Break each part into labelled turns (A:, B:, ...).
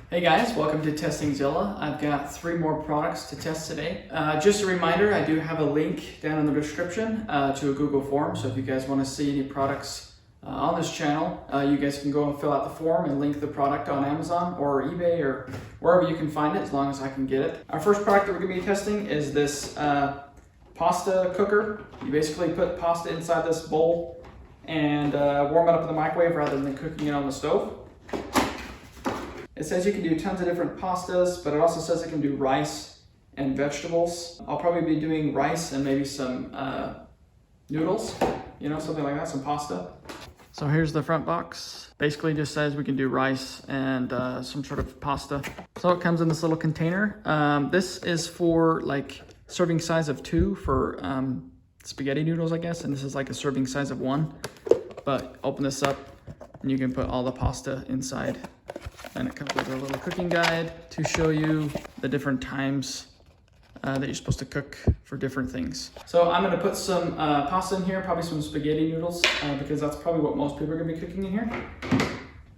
A: Hey guys, welcome to Testingzilla. I've got 3 more products to test today. Just a reminder, I do have a link down in the description to a Google form, so if you guys want to see any products on this channel, you guys can go and fill out the form and link the product on Amazon or eBay or wherever you can find it, as long as I can get it. Our first product that we're going to be testing is this pasta cooker. You basically put pasta inside this bowl and warm it up in the microwave rather than cooking it on the stove. It says you can do tons of different pastas, but it also says it can do rice and vegetables. I'll probably be doing rice and maybe some noodles, something like that, some pasta. So here's the front box. Basically just says we can do rice and some sort of pasta. So it comes in this little container. This is for like serving size of 2 for spaghetti noodles, I guess. And this is like a serving size of 1. But open this up and you can put all the pasta inside. And it comes with a little cooking guide to show you the different times that you're supposed to cook for different things. So I'm gonna put some pasta in here, probably some spaghetti noodles, because that's probably what most people are gonna be cooking in here.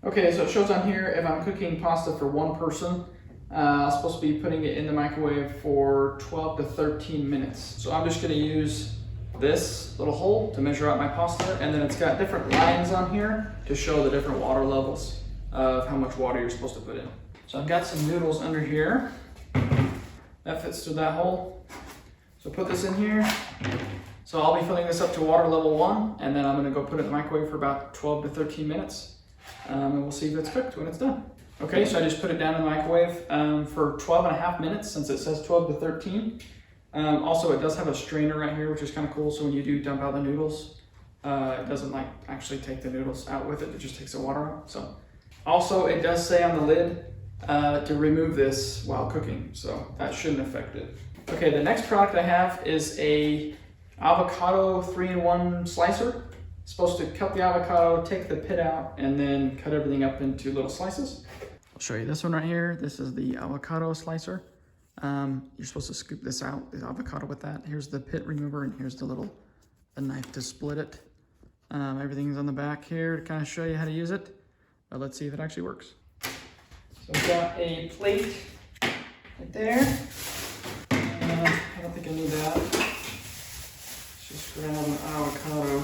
A: Okay, so it shows on here, if I'm cooking pasta for 1 person, I'm supposed to be putting it in the microwave for 12 to 13 minutes. So I'm just gonna use this little hole to measure out my pasta, and then it's got different lines on here to show the different water levels of how much water you're supposed to put in. So I've got some noodles under here. That fits through that hole. So put this in here. So I'll be filling this up to water level 1, and then I'm gonna go put it in the microwave for about 12 to 13 minutes. And we'll see if it's cooked when it's done. Okay, so I just put it down in the microwave for 12 and a half minutes since it says 12 to 13. Also, it does have a strainer right here, which is kind of cool. So when you do dump out the noodles, it doesn't like actually take the noodles out with it. It just takes the water out. So. Also, it does say on the lid to remove this while cooking, so that shouldn't affect it. Okay, the next product I have is a avocado 3-in-1 slicer. It's supposed to cut the avocado, take the pit out, and then cut everything up into little slices. I'll show you this one right here. This is the avocado slicer. You're supposed to scoop this out, the avocado with that. Here's the pit remover, and here's the knife to split it. Everything's on the back here to kind of show you how to use it. But let's see if it actually works. So I've got a plate right there. I don't think I need that. Let's just grab an avocado.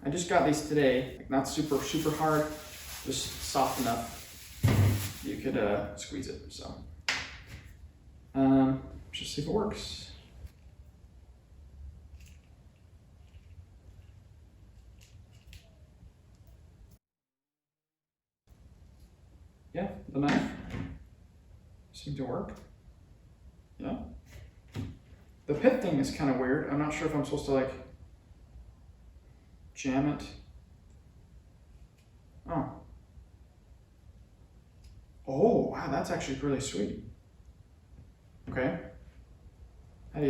A: I just got these today. Like not super hard, just soft enough you could squeeze it. So just see if it works. Yeah, the knife seemed to work. Yeah. The pit thing is kind of weird. I'm not sure if I'm supposed to like jam it. Oh. Oh, wow, that's actually really sweet. Okay. How do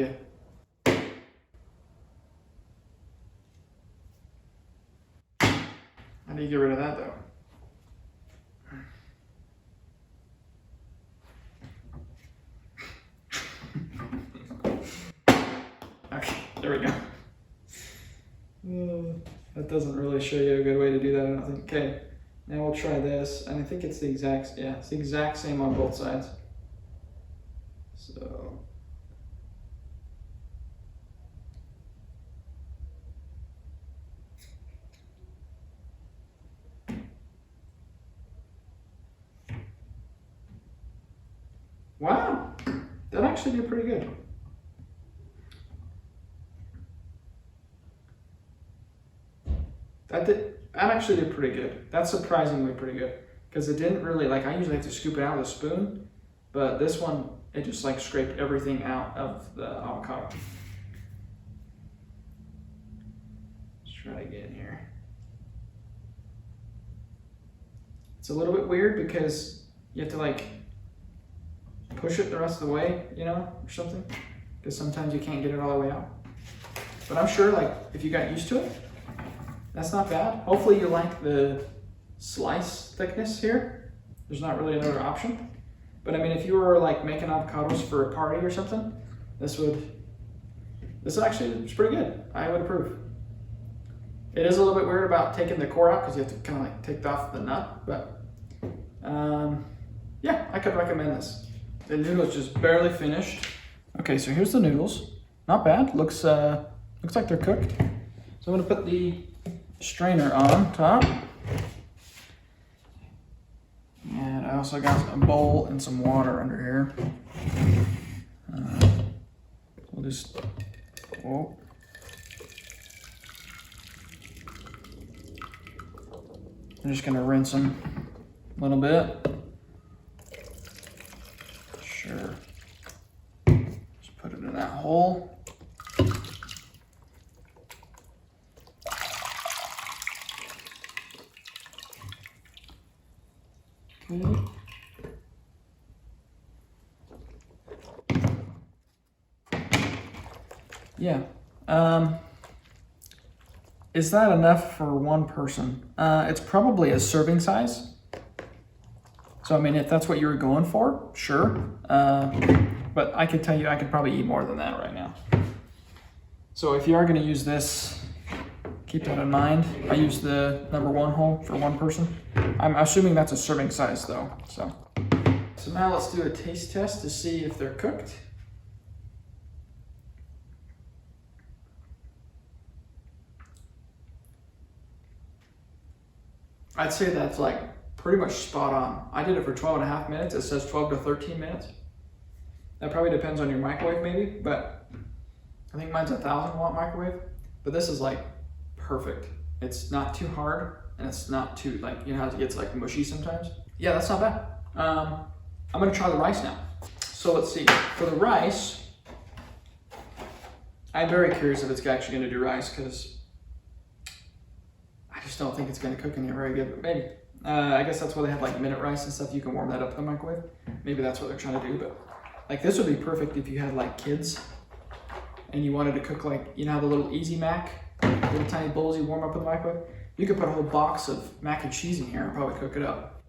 A: you get rid of that though? Okay, there we go. That doesn't really show you a good way to do that, I don't think. Okay, now we'll try this, and I think it's the exact same on both sides. So. Wow, that actually did pretty good. That actually did pretty good. That's surprisingly pretty good. Because it didn't really, I usually have to scoop it out with a spoon, but this one, it just scraped everything out of the avocado. Let's try it again here. It's a little bit weird because you have to push it the rest of the way, or something. Because sometimes you can't get it all the way out. But I'm sure if you got used to it, that's not bad. Hopefully you like the slice thickness here. There's not really another option. But I mean, if you were making avocados for a party or something, this actually is pretty good. I would approve. It is a little bit weird about taking the core out because you have to kind of take off the nut, but yeah, I could recommend this. The noodle's just barely finished. Okay, so here's the noodles. Not bad. Looks like they're cooked. So I'm gonna put the strainer on top. And I also got a bowl and some water under here. We'll just, whoa. I'm just gonna rinse them a little bit. Sure. Just put it in that hole. Okay. Yeah. Is that enough for one person? It's probably a serving size. So I mean, if that's what you were going for, sure. But I could tell you, I could probably eat more than that right now. So if you are going to use this, keep that in mind. I use the #1 hole for one person. I'm assuming that's a serving size though. So now let's do a taste test to see if they're cooked. I'd say that's like pretty much spot on. I did it for 12.5 minutes. It says 12 to 13 minutes. That probably depends on your microwave maybe, but I think mine's a 1,000-watt microwave. But this is like perfect. It's not too hard and it's not too like, you know how it gets like mushy sometimes? Yeah, that's not bad. I'm gonna try the rice now. So let's see, for the rice, I'm very curious if it's actually gonna do rice because I just don't think it's gonna cook in here very good, but maybe. I guess that's why they have like minute rice and stuff. You can warm that up in the microwave. Maybe that's what they're trying to do, but like this would be perfect if you had like kids and you wanted to cook like, you know how the little Easy Mac, little tiny bowls you warm up in the microwave? You could put a whole box of mac and cheese in here and probably cook it up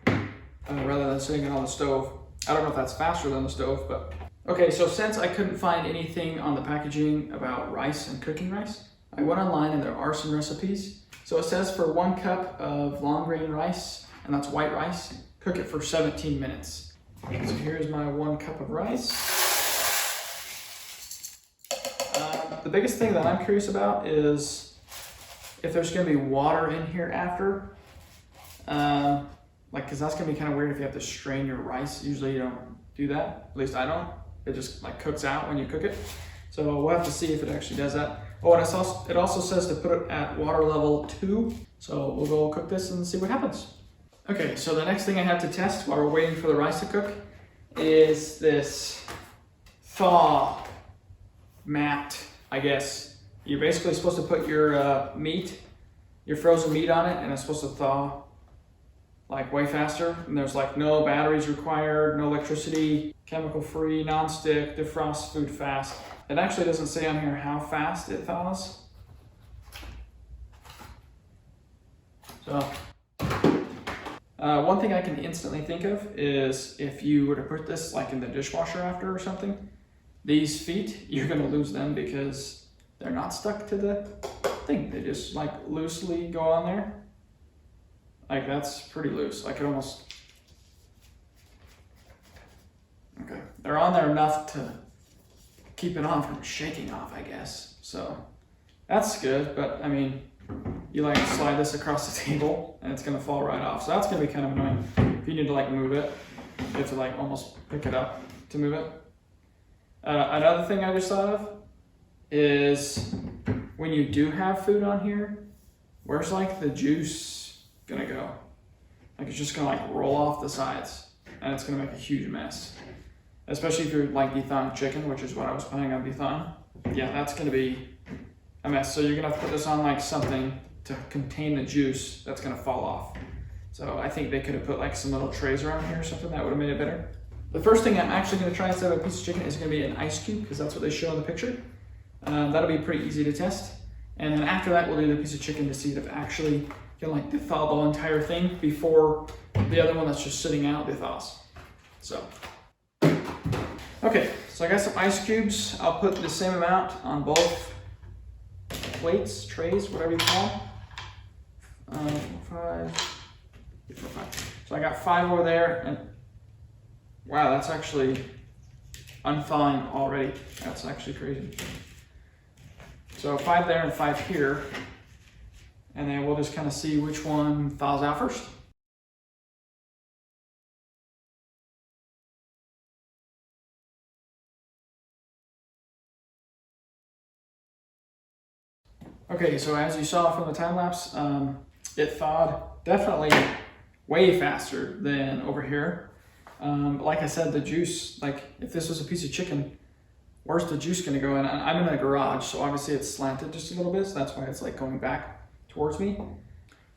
A: rather than sitting it on the stove. I don't know if that's faster than the stove, but. Okay, so since I couldn't find anything on the packaging about rice and cooking rice, I went online and there are some recipes. So it says for 1 cup of long grain rice, and that's white rice, cook it for 17 minutes. So here's my 1 cup of rice. The biggest thing that I'm curious about is if there's gonna be water in here after. Like, cause that's gonna be kind of weird if you have to strain your rice. Usually you don't do that, at least I don't. It just like cooks out when you cook it. So we'll have to see if it actually does that. Oh, and it also says to put it at water level 2. So we'll go cook this and see what happens. Okay, so the next thing I have to test while we're waiting for the rice to cook is this Thaw Mat, I guess. You're basically supposed to put your meat, your frozen meat on it, and it's supposed to thaw like way faster. And there's like no batteries required, no electricity, chemical free, non-stick, defrost food fast. It actually doesn't say on here how fast it thaws. So, one thing I can instantly think of is if you were to put this like in the dishwasher after or something, these feet, you're gonna lose them because they're not stuck to the thing. They just like loosely go on there. Like that's pretty loose. I could almost, okay. They're on there enough to keep it on from shaking off, I guess. So that's good, but I mean, you like slide this across the table and it's gonna fall right off. So that's gonna be kind of annoying. If you need to like move it, you have to like almost pick it up to move it. Another thing I just thought of is when you do have food on here, where's like the juice gonna go? Like it's just gonna like roll off the sides and it's gonna make a huge mess. Especially if you're like dethawing chicken, which is what I was planning on dethawing. Yeah, that's gonna be a mess. So you're gonna have to put this on like something to contain the juice that's gonna fall off. So I think they could have put like some little trays around here or something that would have made it better. The first thing I'm actually gonna try instead of a piece of chicken is gonna be an ice cube because that's what they show in the picture. That'll be pretty easy to test. And then after that, we'll do the piece of chicken to see if it actually can like thaw the entire thing before the other one that's just sitting out thaws. So. Okay, so I got some ice cubes. I'll put the same amount on both plates, trays, whatever you call them. 5. So I got 5 over there, and Wow, that's actually unthawing already. That's actually crazy. So 5 there and 5 here. And then we'll just kind of see which one thaws out first. Okay, so as you saw from the time lapse, it thawed definitely way faster than over here. Like I said, the juice, like if this was a piece of chicken, where's the juice gonna go in? I'm in a garage, so obviously it's slanted just a little bit, so that's why it's like going back towards me.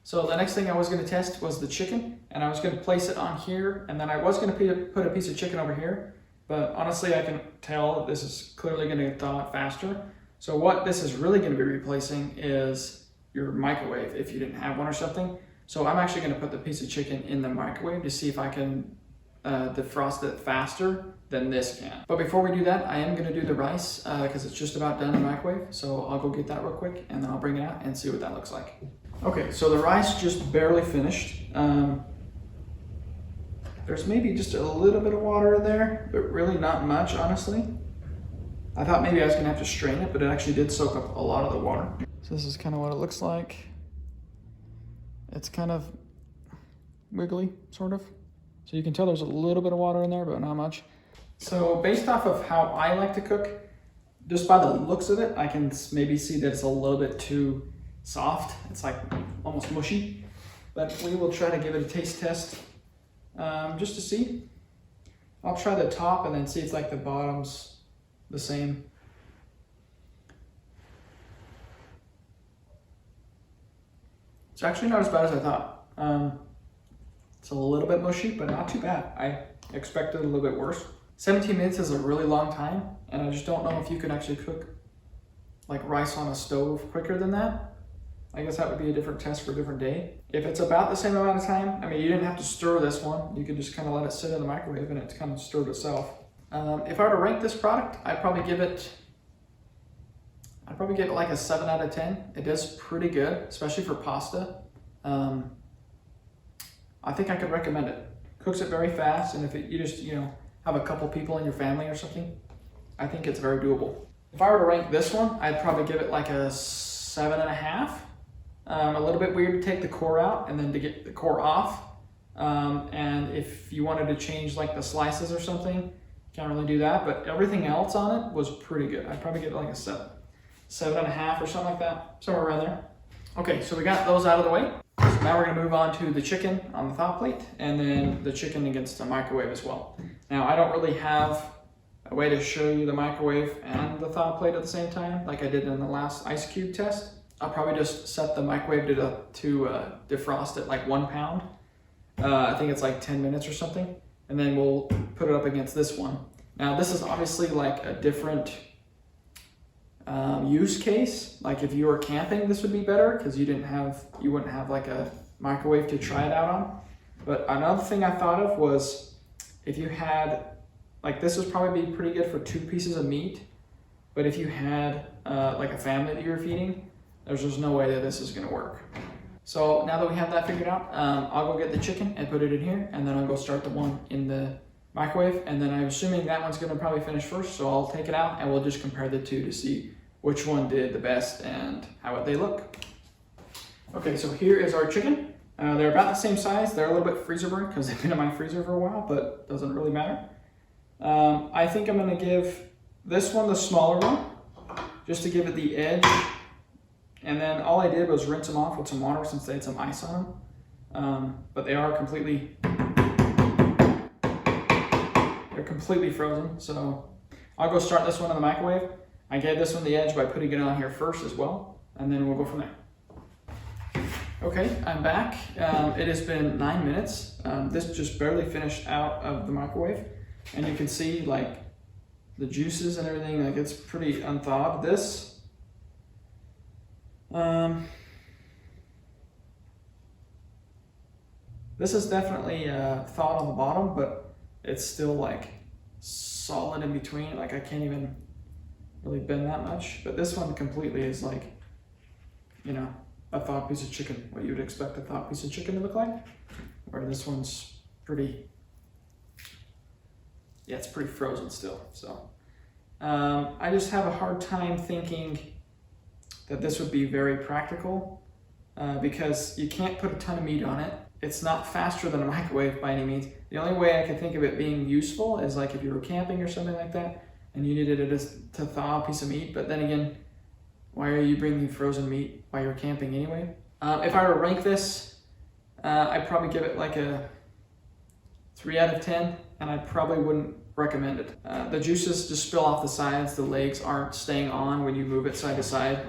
A: So the next thing I was gonna test was the chicken, and I was gonna place it on here, and then I was gonna put a piece of chicken over here, but honestly I can tell this is clearly gonna thaw out faster. So what this is really gonna be replacing is your microwave if you didn't have one or something. So I'm actually gonna put the piece of chicken in the microwave to see if I can defrost it faster than this can. But before we do that, I am gonna do the rice because it's just about done in the microwave. So I'll go get that real quick and then I'll bring it out and see what that looks like. Okay, so the rice just barely finished. There's maybe just a little bit of water in there, but really not much, honestly. I thought maybe I was gonna have to strain it, but it actually did soak up a lot of the water. So this is kind of what it looks like. It's kind of wiggly, sort of. So you can tell there's a little bit of water in there, but not much. So based off of how I like to cook, just by the looks of it, I can maybe see that it's a little bit too soft. It's like almost mushy, but we will try to give it a taste test just to see. I'll try the top and then see if like the bottom's the same. It's actually not as bad as I thought. It's a little bit mushy, but not too bad. I expected a little bit worse. 17 minutes is a really long time, and I just don't know if you can actually cook like rice on a stove quicker than that. I guess that would be a different test for a different day. If it's about the same amount of time, I mean, you didn't have to stir this one. You could just kind of let it sit in the microwave and it kind of stirred itself. If I were to rank this product, I'd probably give it like a 7 out of 10. It does pretty good, especially for pasta. I think I could recommend it. Cooks it very fast, and if you just, have a couple people in your family or something, I think it's very doable. If I were to rank this one, I'd probably give it like a 7.5. A little bit weird to take the core out and then to get the core off. And if you wanted to change like the slices or something, can't really do that, but everything else on it was pretty good. I'd probably give it like a 7.5 or something like that, somewhere around there. Okay, so we got those out of the way. So now we're gonna move on to the chicken on the thaw plate and then the chicken against the microwave as well. Now, I don't really have a way to show you the microwave and the thaw plate at the same time, like I did in the last ice cube test. I'll probably just set the microwave to defrost at like 1 pound. I think it's like 10 minutes or something. And then we'll put it up against this one. Now, this is obviously like a different use case. Like if you were camping, this would be better because you wouldn't have like a microwave to try it out on. But another thing I thought of was if you had, like this would probably be pretty good for 2 pieces of meat. But if you had like a family that you were feeding, there's just no way that this is gonna work. So now that we have that figured out, I'll go get the chicken and put it in here, and then I'll go start the one in the microwave, and then I'm assuming that one's gonna probably finish first, so I'll take it out and we'll just compare the two to see which one did the best and how they look. Okay, so here is our chicken. They're about the same size. They're a little bit freezer burned because they've been in my freezer for a while, but doesn't really matter. I think I'm gonna give this one the smaller one, just to give it the edge. And then all I did was rinse them off with some water since they had some ice on them. But they're completely frozen. So I'll go start this one in the microwave. I gave this one the edge by putting it on here first as well, and then we'll go from there. Okay, I'm back. It has been 9 minutes. This just barely finished out of the microwave, and you can see like the juices and everything, like it's pretty unthawed. This is definitely thawed on the bottom, but it's still like solid in between. Like I can't even really bend that much. But this one completely is like, a thawed piece of chicken, what you would expect a thawed piece of chicken to look like. Where this one's pretty yeah, it's pretty frozen still. So I just have a hard time thinking that this would be very practical because you can't put a ton of meat on it. It's not faster than a microwave by any means. The only way I can think of it being useful is like if you were camping or something like that and you needed it to thaw a piece of meat. But then again, why are you bringing frozen meat while you're camping anyway? If I were to rank this, I'd probably give it like a 3 out of 10, and I probably wouldn't recommend it. The juices just spill off the sides. The legs aren't staying on when you move it side to side,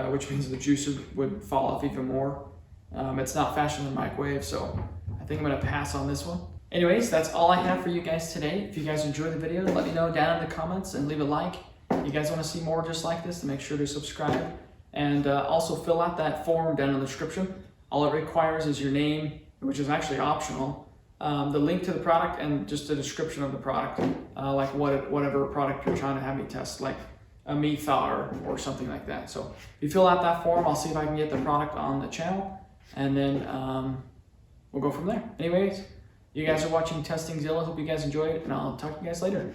A: which means the juices would fall off even more. It's not faster than a microwave, so I think I'm gonna pass on this one. Anyways, that's all I have for you guys today. If you guys enjoyed the video, let me know down in the comments and leave a like. If you guys wanna see more just like this, then make sure to subscribe. And also fill out that form down in the description. All it requires is your name, which is actually optional, the link to the product, and just a description of the product, like whatever product you're trying to have me test, like a meat thaw or something like that. So if you fill out that form, I'll see if I can get the product on the channel, and then we'll go from there. Anyways, you guys are watching Testingzilla. Hope you guys enjoyed it, and I'll talk to you guys later.